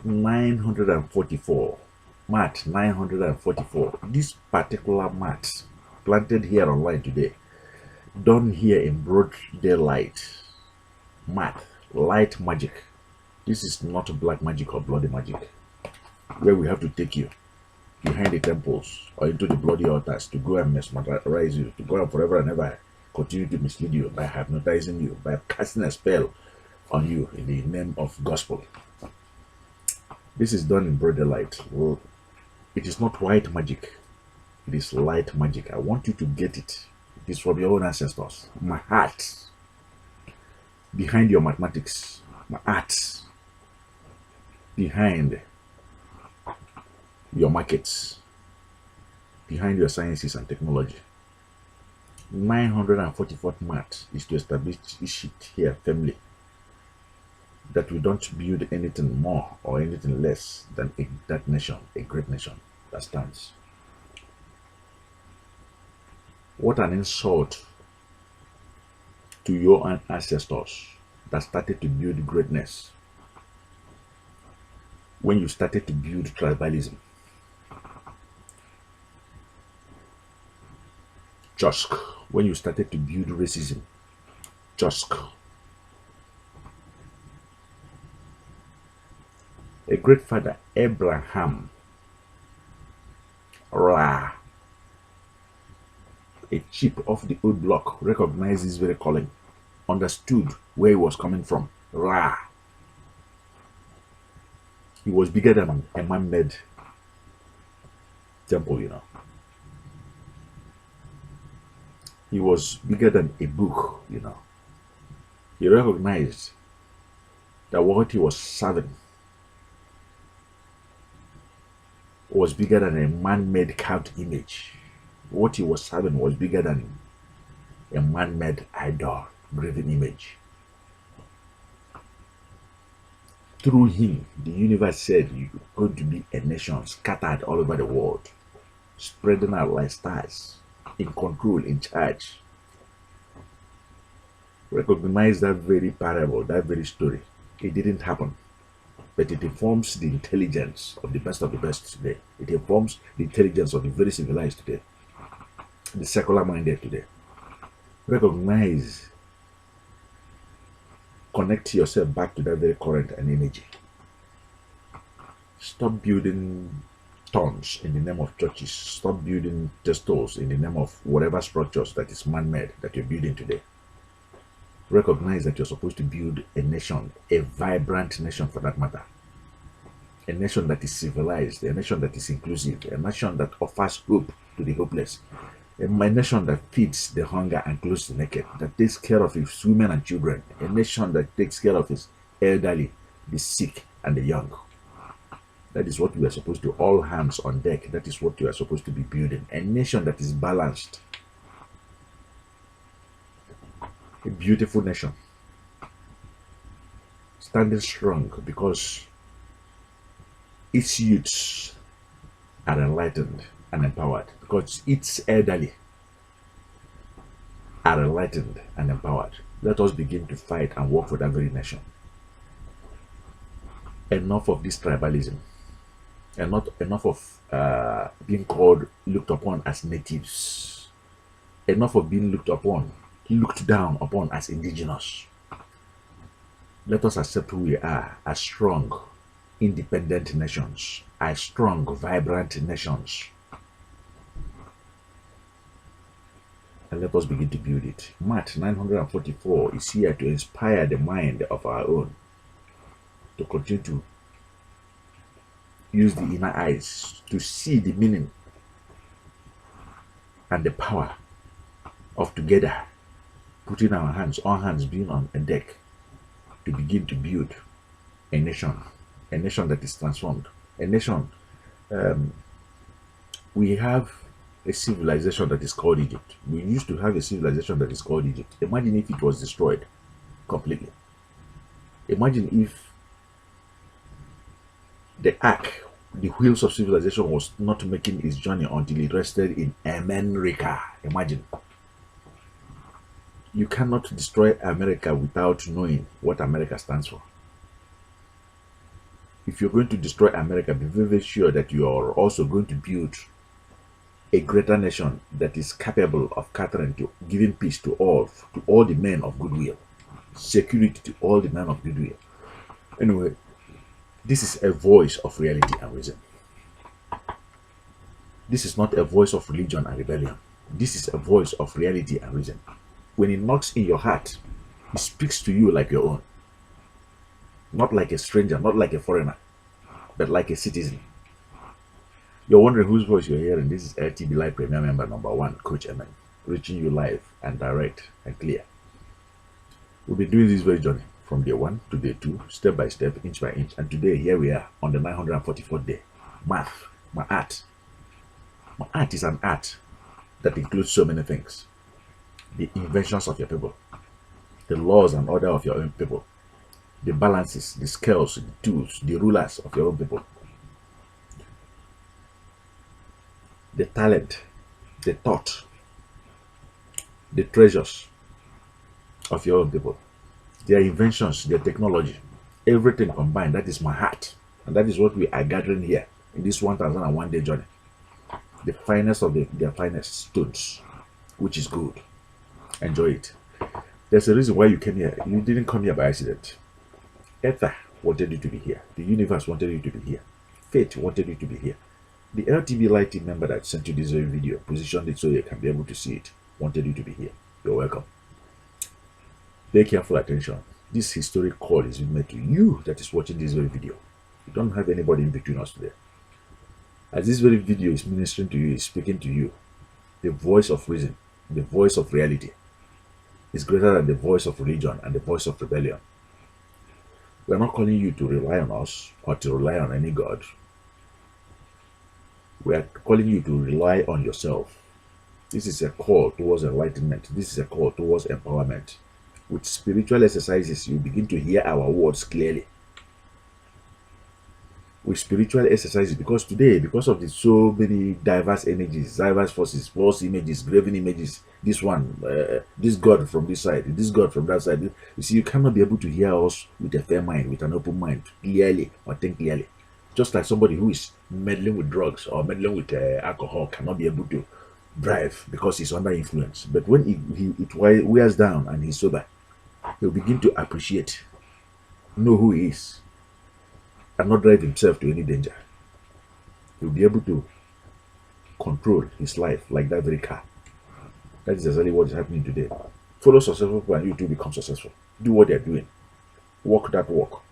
944. Maat 944. This particular mat planted here online today, done here in broad daylight. Maat, light magic. This is not black magic or bloody magic, where we have to take you behind the temples or into the bloody altars to go and mesmerize you, to go and forever and ever continue to mislead you by hypnotizing you, by casting a spell on you in the name of gospel. This is done in broad daylight. Well, it is not white magic, it is light magic. I want you to get it. It is from your own ancestors. My heart behind your mathematics, my art behind your markets, behind your sciences and technology. 944th Maat is to establish this shit here firmly, that we don't build anything more or anything less than that nation, a great nation that stands. What an insult to your ancestors that started to build greatness when you started to build tribalism. Just when you started to build racism. Just a great father, Abraham, Ra, a chip of the old block, recognized his very calling, understood where he was coming from. Ra. He was bigger than a man-made temple, you know. He was bigger than a book, you know. He recognized that what he was serving was bigger than a man-made carved image. What he was serving was bigger than a man-made idol graven image. Through him, the universe said you're going to be a nation scattered all over the world, spreading out like stars, in control, in charge. Recognize that very parable, that very story. It didn't happen, but it informs the intelligence of the best today. It informs the intelligence of the very civilized today, the secular minded today. Recognize, connect yourself back to that very current and energy. Stop building towns in the name of churches. Stop building testals in the name of whatever structures that is man-made that you're building today. Recognize that you're supposed to build a nation, a vibrant nation for that matter. A nation that is civilized, a nation that is inclusive, a nation that offers hope to the hopeless, a nation that feeds the hunger and clothes the naked, that takes care of its women and children, a nation that takes care of its elderly, the sick, and the young. That is what we are supposed to, all hands on deck. That is what you are supposed to be building. A nation that is balanced. A beautiful nation. Standing strong because its youths are enlightened and empowered. Because its elderly are enlightened and empowered. Let us begin to fight and work for that very nation. Enough of this tribalism. And not enough of being looked upon as natives. Enough of being looked down upon as indigenous. Let us accept who we are as strong, independent nations, as strong, vibrant nations. And let us begin to build it. Maat 944 is here to inspire the mind of our own to continue to use the inner eyes to see the meaning and the power of together putting our hands, all hands being on a deck to begin to build a nation that is transformed, a nation. We have a civilization that is called Egypt. We used to have a civilization that is called Egypt. Imagine if it was destroyed completely. Imagine if the ark, the wheels of civilization, was not making its journey until it rested in America. Imagine. You cannot destroy America without knowing what America stands for. If you're going to destroy America, be very, very sure that you are also going to build a greater nation that is capable of catering to giving peace to all the men of goodwill, security to all the men of goodwill. Anyway, this is a voice of reality and reason. This is not a voice of religion and rebellion. This is a voice of reality and reason. When it knocks in your heart, it speaks to you like your own. Not like a stranger, not like a foreigner, but like a citizen. You're wondering whose voice you're hearing. This is LTB Live Premier Member #1, coachEmen, reaching you live and direct and clear. We'll be doing this very journey from day 1 to day 2, step by step, inch by inch. And today, here we are on the 944th day. Maat. Maat is an art that includes so many things. The inventions of your people, the laws and order of your own people, the balances, the scales, the tools, the rulers of your own people, the talent, the thought, the treasures of your own people, their inventions, their technology, everything combined. That is my heart, and that is what we are gathering here in this 1001 day journey. The finest of their finest stones, which is good. Enjoy it. There's a reason why you came here. You didn't come here by accident. Ether wanted you to be here. The universe wanted you to be here. Fate wanted you to be here. The LTB Light team member that sent you this very video, positioned it so you can be able to see it, wanted you to be here. You're welcome. Pay careful attention. This historic call is being made to you that is watching this very video. You don't have anybody in between us today. As this very video is ministering to you, is speaking to you, the voice of reason, the voice of reality, is greater than the voice of religion and the voice of rebellion. We are not calling you to rely on us or to rely on any God. We are calling you to rely on yourself. This is a call towards enlightenment. This is a call towards empowerment. With spiritual exercises, you begin to hear our words clearly. With spiritual exercises, because today, because of the so many diverse energies, diverse forces, false images, graven images, this one, this God from this side, this God from that side, you see, you cannot be able to hear us with a fair mind, with an open mind, clearly or think clearly. Just like somebody who is meddling with drugs or meddling with alcohol cannot be able to drive because he's under influence. But when it wears down and he's sober, he'll begin to appreciate, know who he is, and not drive himself to any danger. He'll be able to control his life like that very car. That is exactly what is happening today. Follow successful people and you too become successful. Do what they're doing. Walk that walk.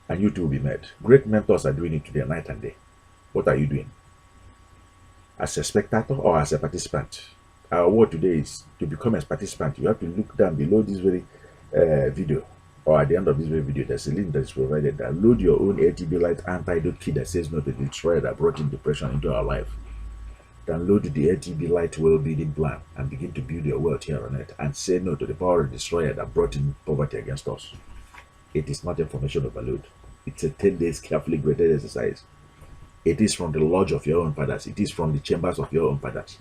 And you too will be made. Great mentors are doing it today, night and day. What are you doing? As a spectator or as a participant? Our word today is to become a participant. You have to look down below this very video, or at the end of this very video, there's a link that is provided. Download your own LTB Light antidote kit that says no to the destroyer that brought in depression into our life. Download the LTB Light well-being plan and begin to build your wealth here on earth, and say no to the power of the destroyer that brought in poverty against us. It is not information overload. It's a 10 days carefully graded exercise. It is from the lodge of your own fathers. It is from the chambers of your own fathers.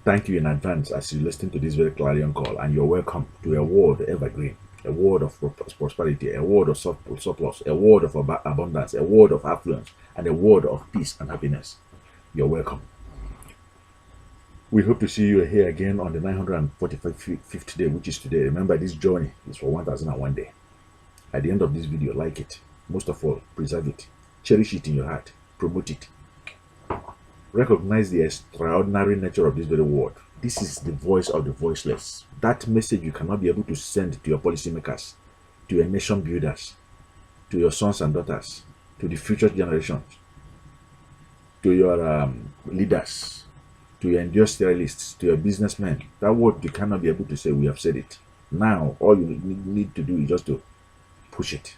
Thank you in advance as you listen to this very clarion call, and you're welcome to a word evergreen, a word of prosperity, a word of surplus, a word of abundance, a word of affluence, and a word of peace and happiness. You're welcome. We hope to see you here again on the 945th day, which is today. Remember, this journey is for 1001 day. At the end of this video, like it. Most of all, preserve it. Cherish it in your heart. Promote it. Recognize the extraordinary nature of this very word. This is the voice of the voiceless. That message you cannot be able to send to your policymakers, to your nation builders, to your sons and daughters, to the future generations, to your leaders, to your industrialists, to your businessmen. That word you cannot be able to say, we have said it. Now, all you need to do is just to push it,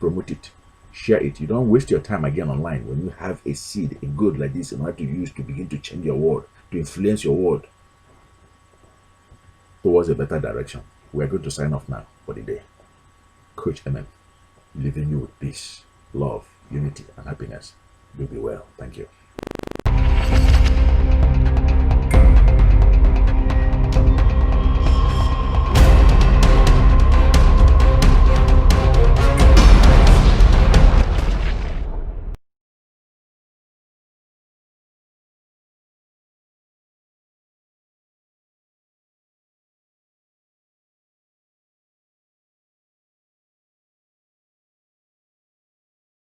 promote it, share it. You don't waste your time again online when you have a seed, a good like this, in order to use to begin to change your world, to influence your world towards a better direction. We are going to sign off now for the day. coachEmen, leaving you with peace, love, unity, and happiness. Do be well. Thank you.